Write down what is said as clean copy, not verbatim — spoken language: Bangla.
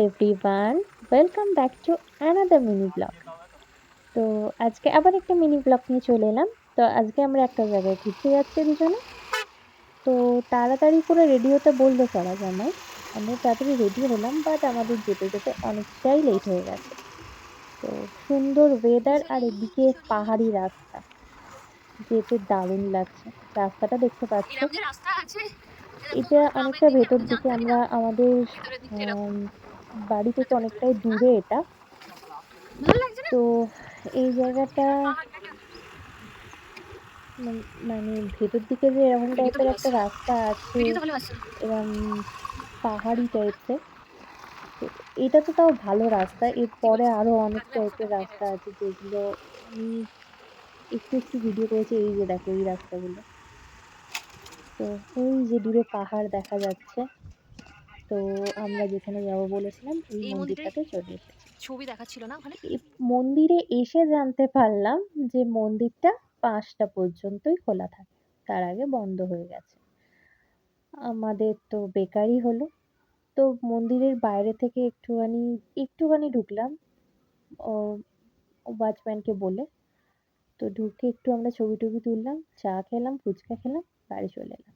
Everyone, welcome back to another mini blog. তো আজকে আবার একটা মিনি ব্লগ নিয়ে চলে এলাম। তো আজকে আমরা একটা জায়গায় ঘুরতে যাচ্ছি দুজনে। তো তাড়াতাড়ি করে রেডি হতে বলল সবাই আমায়। আমরা তাড়াতাড়ি রেডি হলাম, বাট আমাদের যেতে যেতে অনেকটাই লেট হয়ে গেছে। তো সুন্দর ওয়েদার আর এদিকে পাহাড়ি রাস্তা, যেতে দারুণ লাগছে। রাস্তাটা দেখতে পাচ্ছ, এরকম যে রাস্তা আছে এটা গ্রামের অনেকটা দিকে ভেতর আমরা দিকে। জানতামই আমরা না আমাদের ভেতরের দিকটা এরকম আম বাড়ি থেকে অনেকটাই দূরে এটা। ভালো লাগছে না তো এই জায়গাটা পাহাড়টাকে মানে ভেতর দিকে যে এরকম ভিডিও তো টাইপের ভালো একটা আসছে রাস্তা আছে, ভিডিও তো ভালো আসছে এরম পাহাড়ি টাইপসের। তো এটা তো তাও ভালো রাস্তা। কি এরপরে বলছো আরো অনেক কাটবে আমার টাইপের সাথে কেটে রাস্তা আছে যেগুলো আমি একটু একটু ভিডিও করেছি। এই যে দেখো এই রাস্তাগুলো। তো ওই যে দূরে পাহাড় দেখা যাচ্ছে। তো আমরা যেখানে যাবো বলেছিলাম এই এই মন্দিরটাই মন্দিরটাতে চলে এসেছি। ছবি দেখাচ্ছিল না ওখানে এই মন্দিরে এসে জানতে পারলাম যে মন্দিরটা ৫টা পর্যন্তই খোলা থাকে। তার আগে বন্ধ হয়ে গেছে। আমাদের তো বেকারই হলো। তো মন্দিরের বাইরে থেকে একটুখানি ঢুকলাম ও ওয়াচম্যানকে বলে। তো ঢুকে একটু আমরা ছবি-টবি তুললাম, চা খেলাম, ফুচকা খেলাম, বাড়ি চলে এলাম।